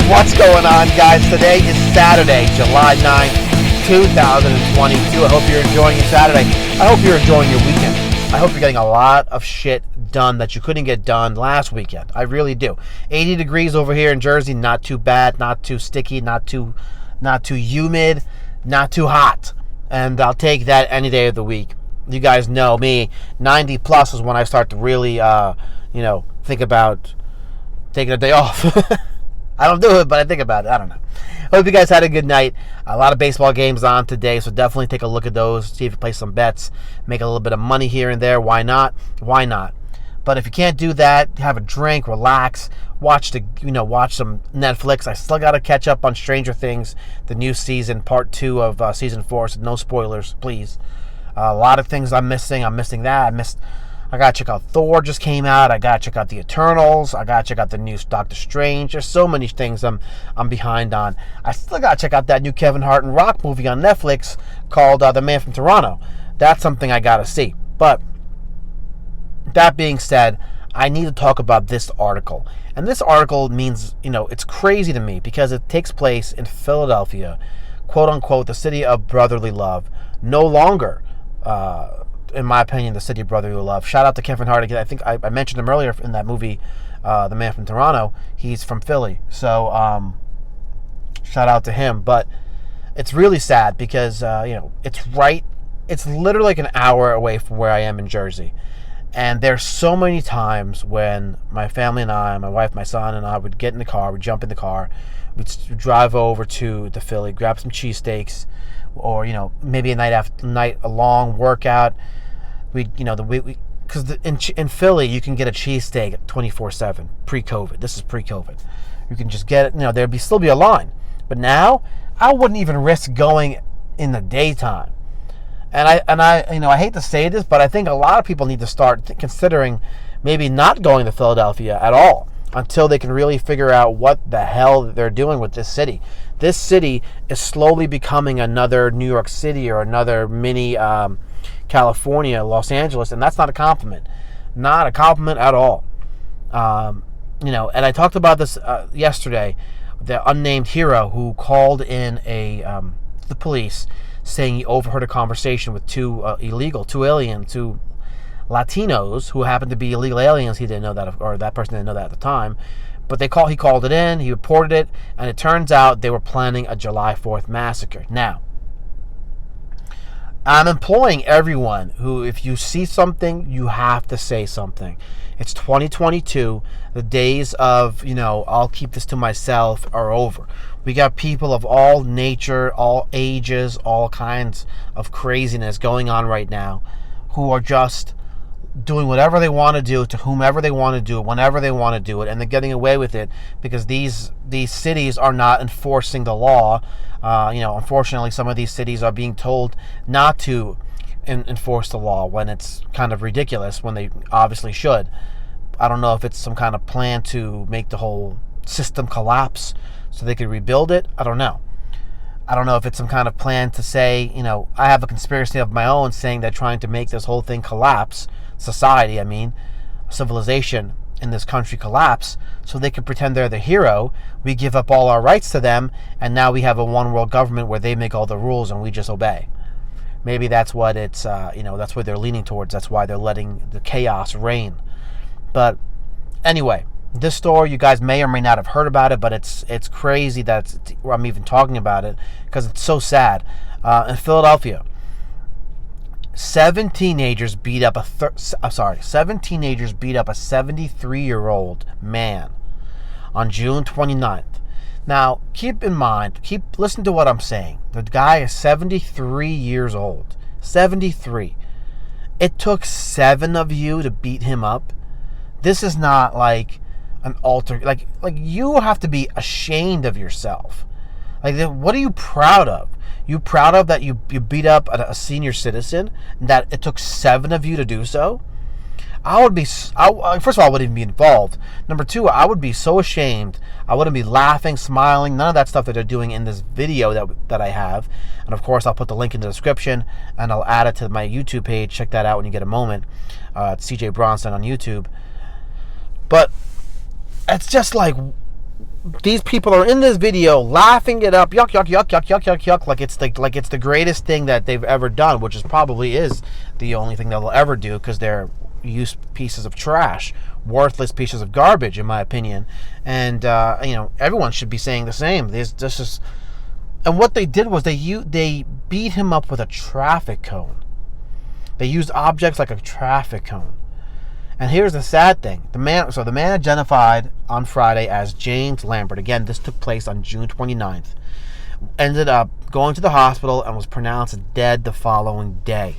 What's going on, guys? Today is Saturday, July 9th, 2022. I hope you're enjoying your Saturday. I hope you're enjoying your weekend. I hope you're getting a lot of shit done that you couldn't get done last weekend. I really do. 80 degrees over here in Jersey, not too bad, not too sticky, not too humid, not too hot. And I'll take that any day of the week. You guys know me. 90 plus is when I start to really, think about taking a day off. I don't do it, but I think about it. I don't know. Hope you guys had a good night. A lot of baseball games on today, so definitely take a look at those. See if you play some bets. Make a little bit of money here and there. Why not? Why not? But if you can't do that, have a drink, relax, watch some Netflix. I still got to catch up on Stranger Things, the new season, part 2 of season 4. So no spoilers, please. A lot of things I'm missing. I'm missing that. I got to check out Thor just came out. I got to check out the Eternals. I got to check out the new Doctor Strange. There's so many things I'm behind on. I still got to check out that new Kevin Hart and Rock movie on Netflix called The Man from Toronto. That's something I got to see. But that being said, I need to talk about this article. And this article means, it's crazy to me because it takes place in Philadelphia, quote unquote, the city of brotherly love. No longer, in my opinion, the city of brotherly love. Shout out to Kevin Hart again. I think I mentioned him earlier in that movie, The Man from Toronto. He's from Philly. So, shout out to him. But it's really sad because, it's literally like an hour away from where I am in Jersey. And there's so many times when my family and I, my wife, my son, and I would get in the car, we'd jump in the car, we'd drive over to the Philly, grab some cheesesteaks, or maybe a long workout. Because in Philly you can get a cheesesteak 24/7 pre-COVID. This is pre-COVID. You can just get it. There'd still be a line, but now I wouldn't even risk going in the daytime. And I hate to say this, but I think a lot of people need to start considering maybe not going to Philadelphia at all until they can really figure out what the hell they're doing with this city. This city is slowly becoming another New York City or another mini California, Los Angeles, and that's not a compliment. Not a compliment at all. And I talked about this yesterday. The unnamed hero who called in the police saying he overheard a conversation with two Latinos who happened to be illegal aliens. He didn't know that, or that person didn't know that at the time. But he called it in, he reported it, and it turns out they were planning a July 4th massacre. Now, I'm imploring everyone who, if you see something, you have to say something. It's 2022. The days of, I'll keep this to myself are over. We got people of all nature, all ages, all kinds of craziness going on right now who are just doing whatever they want to do to whomever they want to do it, whenever they want to do it, and they're getting away with it because these cities are not enforcing the law. Unfortunately, some of these cities are being told not to enforce the law when it's kind of ridiculous, when they obviously should. I don't know if it's some kind of plan to make the whole system collapse so they could rebuild it. I don't know. I don't know if it's some kind of plan to say, I have a conspiracy of my own saying they're trying to make this whole thing collapse. Society, civilization in this country collapse so they can pretend they're the hero. We give up all our rights to them, and now we have a one world government where they make all the rules and we just obey. Maybe that's what it's, that's what they're leaning towards. That's why they're letting the chaos reign. But anyway, this story, you guys may or may not have heard about it, but it's crazy that I'm even talking about it because it's so sad. In Philadelphia, 7 teenagers beat up a 73-year-old man on June 29th. Now, listen to what I'm saying. The guy is 73 years old. 73. It took 7 of you to beat him up. This is not like an alter. Like you have to be ashamed of yourself. What are you proud of? You proud of that you beat up a senior citizen, that it took 7 of you to do so? First of all, I wouldn't even be involved. Number 2, I would be so ashamed. I wouldn't be laughing, smiling, none of that stuff that they're doing in this video that I have. And of course, I'll put the link in the description and I'll add it to my YouTube page. Check that out when you get a moment. It's CJ Bronson on YouTube. But it's just like, these people are in this video laughing it up, yuck, yuck, yuck, yuck, yuck, yuck, yuck, like it's the greatest thing that they've ever done, which is probably is the only thing they'll ever do, because they're used pieces of trash, worthless pieces of garbage, in my opinion. And everyone should be saying the same. And what they did was they beat him up with a traffic cone. They used objects like a traffic cone. And here's the sad thing. The man identified on Friday as James Lambert. Again, this took place on June 29th. Ended up going to the hospital and was pronounced dead the following day.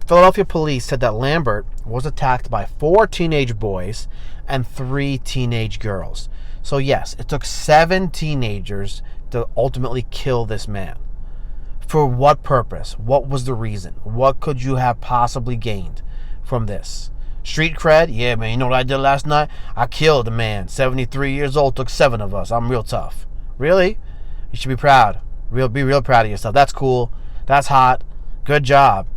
Philadelphia police said that Lambert was attacked by 4 teenage boys and 3 teenage girls. So yes, it took 7 teenagers to ultimately kill this man. For what purpose? What was the reason? What could you have possibly gained from this? Street cred? Yeah, man, you know what I did last night? I killed a man, 73 years old, took 7 of us. I'm real tough. Really? You should be proud. Be real proud of yourself. That's cool. That's hot. Good job.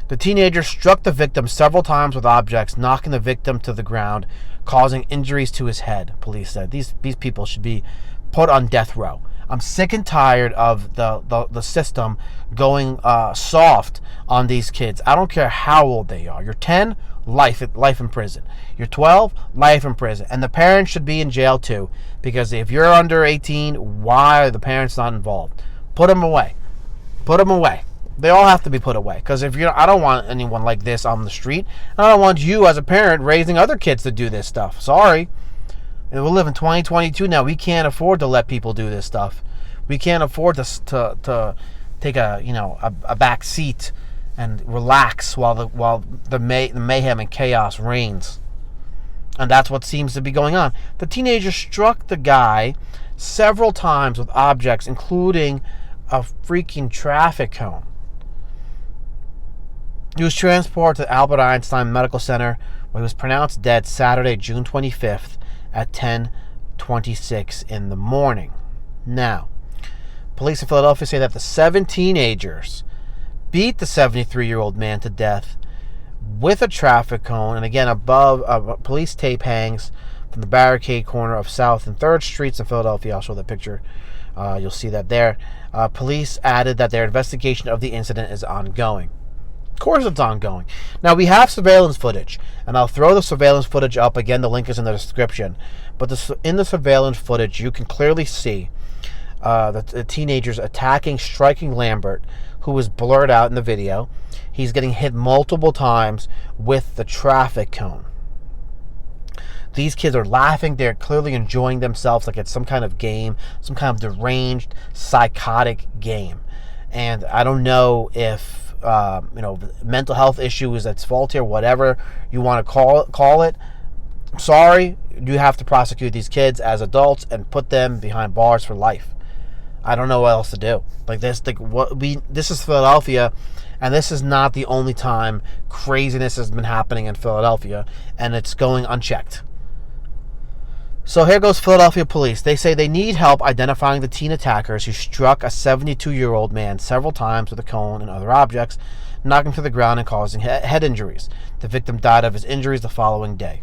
The teenager struck the victim several times with objects, knocking the victim to the ground, causing injuries to his head, police said. These people should be put on death row. I'm sick and tired of the system going soft on these kids. I don't care how old they are. You're 10, life in prison. You're 12, life in prison. And the parents should be in jail too, because if you're under 18, why are the parents not involved? Put them away. Put them away. They all have to be put away, because I don't want anyone like this on the street. I don't want you as a parent raising other kids to do this stuff. Sorry. We live in 2022 now. We can't afford to let people do this stuff. We can't afford to take a back seat and relax while the mayhem and chaos reigns. And that's what seems to be going on. The teenager struck the guy several times with objects, including a freaking traffic cone. He was transported to Albert Einstein Medical Center, where he was pronounced dead Saturday, June 25th at 10:26 in the morning. Now, police in Philadelphia say that the 7 teenagers beat the 73-year-old man to death with a traffic cone. And again, above, police tape hangs from the barricade corner of South and 3rd Streets in Philadelphia. I'll show that picture. You'll see that there. Police added that their investigation of the incident is ongoing. Of course it's ongoing. Now, we have surveillance footage, and I'll throw the surveillance footage up. Again, the link is in the description. But in the surveillance footage, you can clearly see the teenagers striking Lambert, who was blurred out in the video. He's getting hit multiple times with the traffic cone. These kids are laughing. They're clearly enjoying themselves like it's some kind of game, some kind of deranged, psychotic game. And I don't know if mental health issue is that's fault here, whatever you want to call it. Sorry, you have to prosecute these kids as adults and put them behind bars for life. I don't know what else to do. Like this, this is Philadelphia, and this is not the only time craziness has been happening in Philadelphia, and it's going unchecked. So here goes Philadelphia police. They say they need help identifying the teen attackers who struck a 72-year-old man several times with a cone and other objects, knocking him to the ground and causing head injuries. The victim died of his injuries the following day.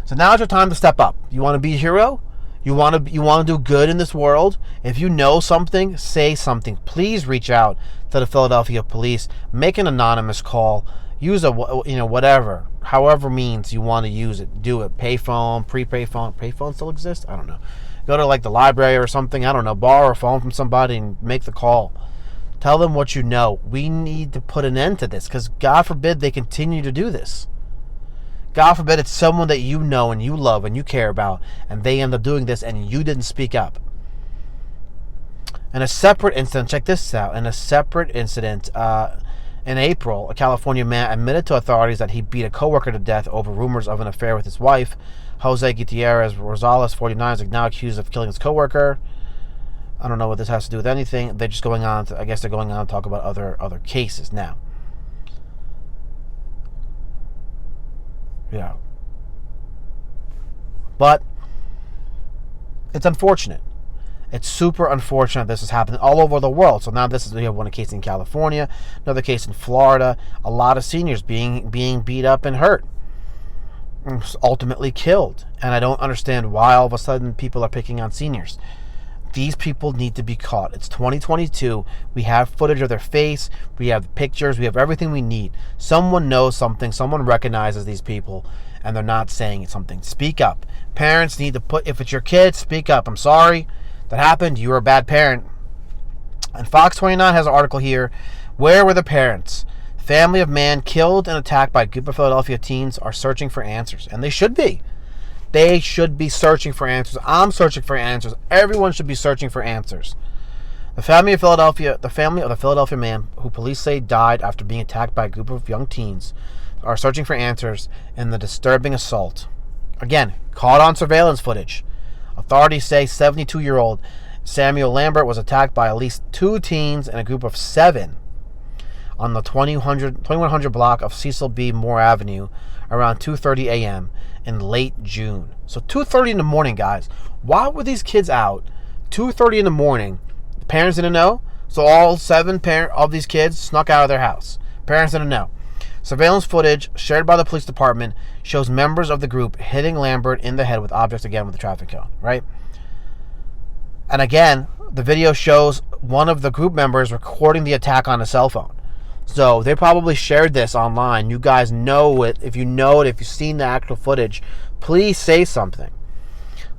So now is your time to step up. You want to be a hero? You want to do good in this world? If you know something, say something. Please reach out to the Philadelphia police. Make an anonymous call. Use whatever, however means you want to use it. Do it. Payphone, prepaid phone. Payphone still exists? I don't know. Go to like the library or something. I don't know. Borrow a phone from somebody and make the call. Tell them what you know. We need to put an end to this, because God forbid they continue to do this. God forbid it's someone that you know and you love and you care about, and they end up doing this and you didn't speak up. In a separate incident, check this out. In a separate incident, in April, a California man admitted to authorities that he beat a coworker to death over rumors of an affair with his wife. Jose Gutierrez Rosales, 49, is now accused of killing his coworker. I don't know what this has to do with anything. They're just going on I guess they're going on to talk about other cases now. Yeah. But it's unfortunate. It's super unfortunate this is happening all over the world. So now we have one case in California, another case in Florida. A lot of seniors being beat up and hurt. ultimately killed. And I don't understand why all of a sudden people are picking on seniors. These people need to be caught. It's 2022. We have footage of their face. We have pictures. We have everything we need. Someone knows something. Someone recognizes these people, and they're not saying something. Speak up. Parents need to if it's your kid, speak up. I'm sorry that happened. You were a bad parent. And Fox 29 has an article here. Where were the parents? Family of man killed and attacked by a group of Philadelphia teens are searching for answers. And they should be. They should be searching for answers. I'm searching for answers. Everyone should be searching for answers. The family of the Philadelphia man who police say died after being attacked by a group of young teens are searching for answers in the disturbing assault. Again, caught on surveillance footage. Authorities say 72-year-old Samuel Lambert was attacked by at least 2 teens and a group of 7 on the 2100 block of Cecil B. Moore Avenue around 2:30 a.m. in late June. So 2:30 in the morning, guys. Why were these kids out 2:30 in the morning? The parents didn't know. So all 7 of these kids snuck out of their house. Parents didn't know. Surveillance footage shared by the police department shows members of the group hitting Lambert in the head with objects, again with the traffic cone, right? And again, the video shows one of the group members recording the attack on a cell phone. So they probably shared this online. You guys know it. If you know it, if you've seen the actual footage, please say something.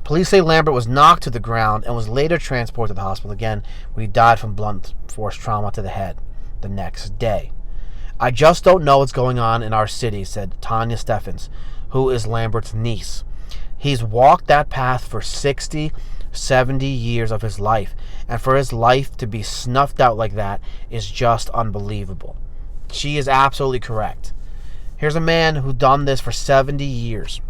Police say Lambert was knocked to the ground and was later transported to the hospital again, where he died from blunt force trauma to the head the next day. I just don't know what's going on in our city, said Tanya Steffens, who is Lambert's niece. He's walked that path for 60, 70 years of his life, and for his life to be snuffed out like that is just unbelievable. She is absolutely correct. Here's a man who done this for 70 years,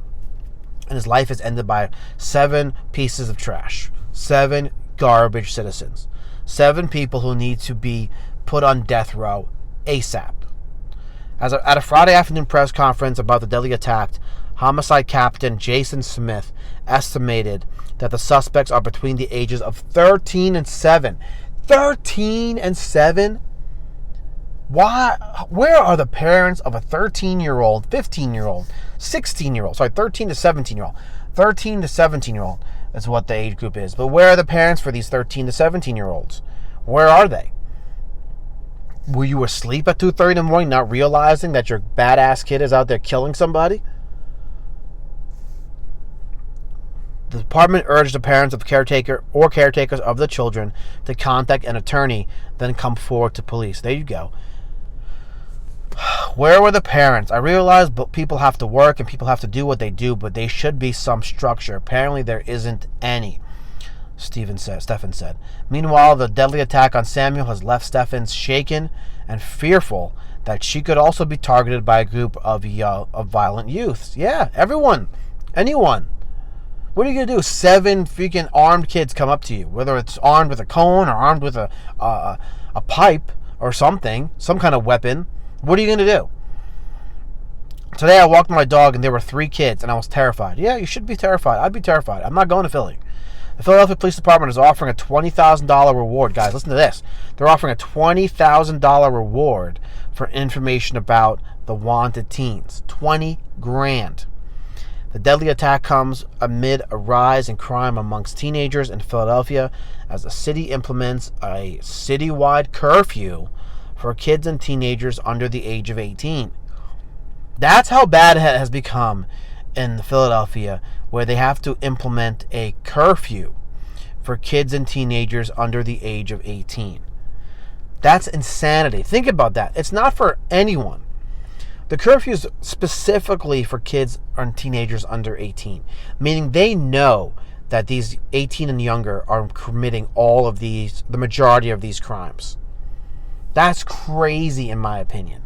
and his life is ended by 7 pieces of trash, 7 garbage citizens, 7 people who need to be put on death row ASAP. At a Friday afternoon press conference about the deadly attack, homicide captain Jason Smith estimated that the suspects are between the ages of 13 and 7. 13 and 7? Why? Where are the parents of a 13-year-old, 15-year-old, 16-year-old? Sorry, 13 to 17-year-old. 13 to 17-year-old is what the age group is. But where are the parents for these 13 to 17-year-olds? Where are they? Were you asleep at 2:30 in the morning, not realizing that your badass kid is out there killing somebody? The department urged the parents of caretakers of the children to contact an attorney, then come forward to police. There you go. Where were the parents? I realize people have to work and people have to do what they do, but there should be some structure. Apparently there isn't any, Steffens said. Meanwhile, the deadly attack on Samuel has left Steffens shaken and fearful that she could also be targeted by a group of violent youths. Yeah, everyone. Anyone. What are you going to do? 7 freaking armed kids come up to you, whether it's armed with a cone or armed with a pipe or something, some kind of weapon. What are you going to do? Today I walked my dog and there were 3 kids and I was terrified. Yeah, you should be terrified. I'd be terrified. I'm not going to Philly. The Philadelphia Police Department is offering a $20,000 reward. Guys, listen to this. They're offering a $20,000 reward for information about the wanted teens. 20 grand. The deadly attack comes amid a rise in crime amongst teenagers in Philadelphia as the city implements a citywide curfew for kids and teenagers under the age of 18. That's how bad it has become in Philadelphia, where they have to implement a curfew for kids and teenagers under the age of 18. That's insanity. Think about that. It's not for anyone. The curfew is specifically for kids and teenagers under 18, meaning they know that these 18 and younger are committing the majority of these crimes. That's crazy in my opinion.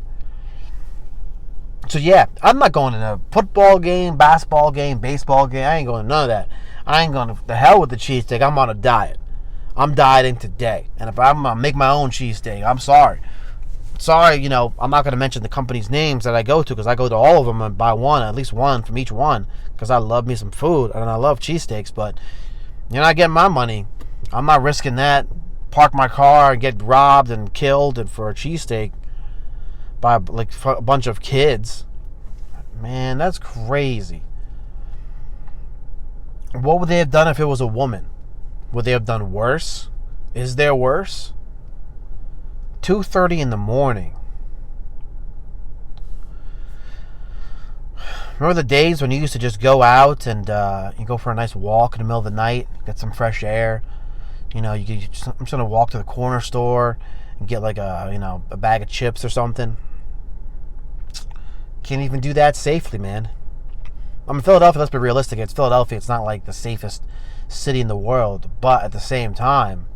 So yeah, I'm not going to a football game, basketball game, baseball game. I ain't going to none of that. I ain't going to the hell with the cheesesteak. I'm on a diet. I'm dieting today. And if I'm going to make my own cheesesteak, I'm sorry. Sorry, I'm not going to mention the company's names that I go to because I go to all of them and buy one, at least one from each one, because I love me some food and I love cheesesteaks. But you're not getting my money. I'm not risking that. Park my car and get robbed and killed and for a cheesesteak by for a bunch of kids. Man, that's crazy. What would they have done if it was a woman? Would they have done worse? Is there worse? 2:30 in the morning. Remember the days when you used to just go out and you go for a nice walk in the middle of the night, get some fresh air. I'm just gonna walk to the corner store and get like a bag of chips or something. Can't even do that safely, man. I'm in Philadelphia. Let's be realistic. It's Philadelphia. It's not like the safest city in the world, but at the same time,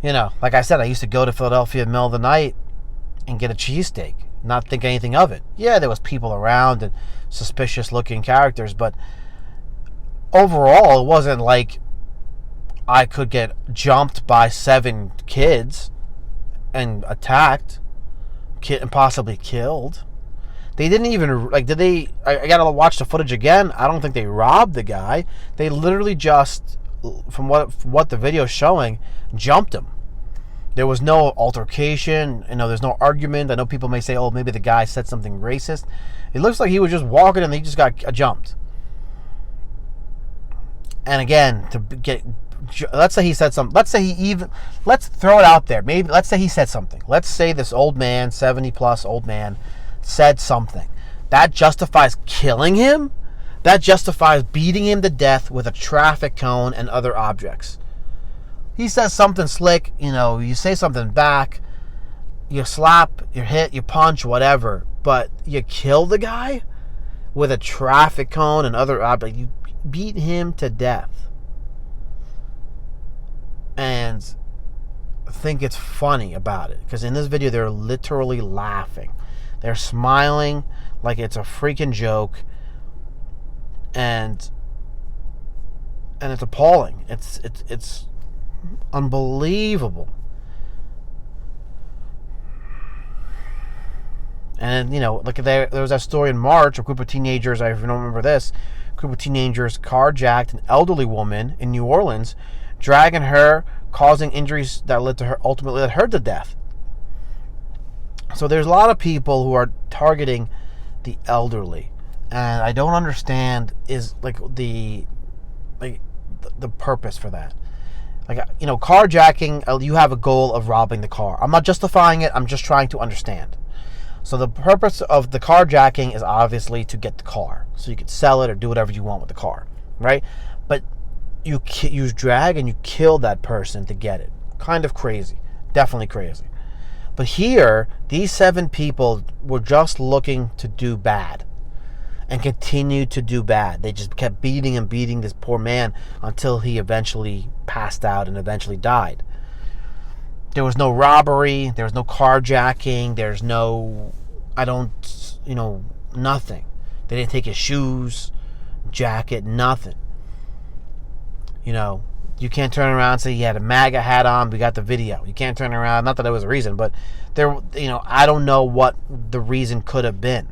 like I said, I used to go to Philadelphia in the middle of the night and get a cheesesteak, not think anything of it. Yeah, there was people around and suspicious looking characters, but overall, it wasn't like I could get jumped by 7 kids and attacked, and possibly killed. They didn't even, did they, I gotta watch the footage again. I don't think they robbed the guy. They literally just, from what the video's showing, jumped him. There was no altercation, there's no argument. I know people may say, oh, maybe the guy said something racist. It looks like he was just walking and he just got jumped. And again, let's say he said something. Let's throw it out there. Maybe, let's say he said something. Let's say this old man, 70 plus old man, said something. That justifies killing him? That justifies beating him to death with a traffic cone and other objects. He says something slick, you say something back, you slap, you hit, you punch, whatever, but you kill the guy with a traffic cone and other objects. You beat him to death. And think it's funny about it, because in this video they're literally laughing. They're smiling like it's a freaking joke, and it's appalling. It's unbelievable. And there was that story in March. A group of teenagers, I don't remember this, carjacked an elderly woman in New Orleans, dragging her, causing injuries that ultimately led her to death. So there's a lot of people who are targeting the elderly, and I don't understand the purpose for that. Carjacking, you have a goal of robbing the car. I'm not justifying it. I'm just trying to understand. So the purpose of the carjacking is obviously to get the car, so you can sell it or do whatever you want with the car, right? But you drag and you kill that person to get it. Kind of crazy. Definitely crazy. But here, these 7 people were just looking to do bad and continued to do bad. They just kept beating this poor man until he eventually passed out and eventually died. There was no robbery. There was no carjacking. There's no, nothing. They didn't take his shoes, jacket, nothing. You can't turn around and say he had a MAGA hat on. We got the video. You can't turn around. Not that there was a reason, but I don't know what the reason could have been.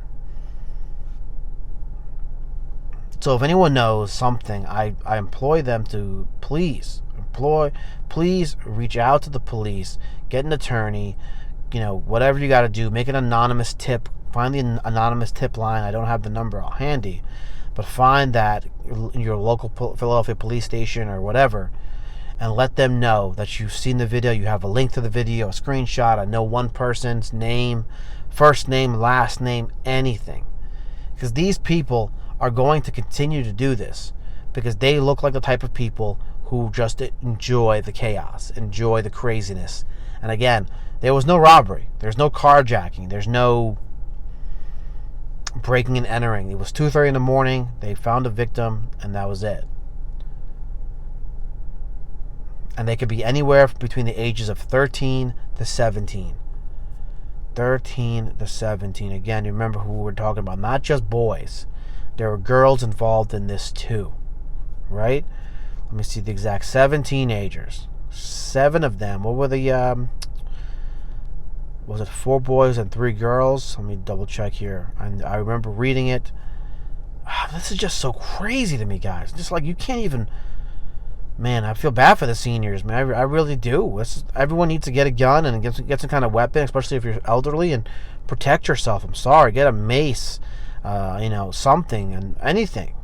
So if anyone knows something, I employ them to please reach out to the police, get an attorney, whatever you got to do. Make an anonymous tip. Find the anonymous tip line. I don't have the number all handy, but find that in your local Philadelphia police station or whatever, and let them know that you've seen the video. You have a link to the video, a screenshot. I know one person's name, first name, last name, anything. Because these people are going to continue to do this because they look like the type of people who just enjoy the chaos, enjoy the craziness. And again, there was no robbery. There's no carjacking. There's no breaking and entering. It was 2:30 in the morning. They found a victim, and that was it. And they could be anywhere between the ages of 13 to 17. 13 to 17. Again, you remember who we're talking about. Not just boys. There were girls involved in this too. Right? Let me see the exact 7 teenagers. 7 of them. What were the was it 4 boys and 3 girls? Let me double check here. I remember reading it. This is just so crazy to me, guys. Just like you can't even. Man, I feel bad for the seniors, man. I really do. Everyone needs to get a gun and get some kind of weapon, especially if you're elderly, and protect yourself. I'm sorry. Get a mace, something and anything.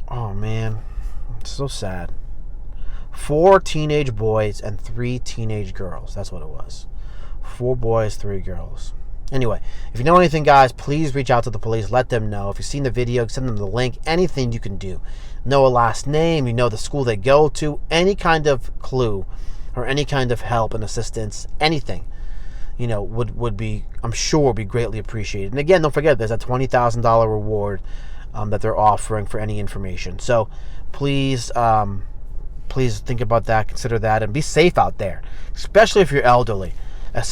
Oh man, it's so sad. 4 teenage boys and 3 teenage girls. That's what it was. 4 boys, 3 girls. Anyway, if you know anything, guys, please reach out to the police. Let them know. If you've seen the video, send them the link. Anything you can do. Know a last name. You know the school they go to. Any kind of clue or any kind of help and assistance. Anything, would be, I'm sure, would be greatly appreciated. And again, don't forget, there's a $20,000 reward that they're offering for any information. So please think about that. Consider that. And be safe out there, especially if you're elderly. And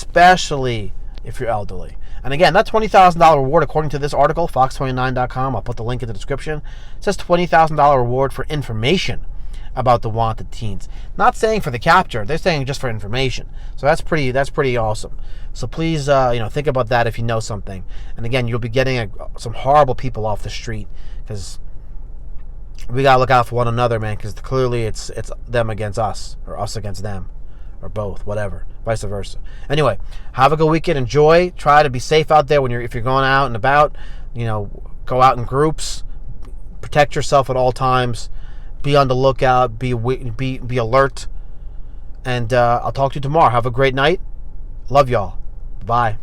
again, that $20,000 reward, according to this article, fox29.com, I'll put the link in the description, it says $20,000 reward for information about the wanted teens. Not saying for the capture, they're saying just for information. So that's pretty awesome. So please, think about that if you know something. And again, you'll be getting some horrible people off the street, because we gotta look out for one another, man. Because clearly it's them against us, or us against them, or both, whatever, vice versa. Anyway, have a good weekend. Enjoy. Try to be safe out there if you're going out and about. Go out in groups. Protect yourself at all times. Be on the lookout. Be alert. And I'll talk to you tomorrow. Have a great night. Love y'all. Bye.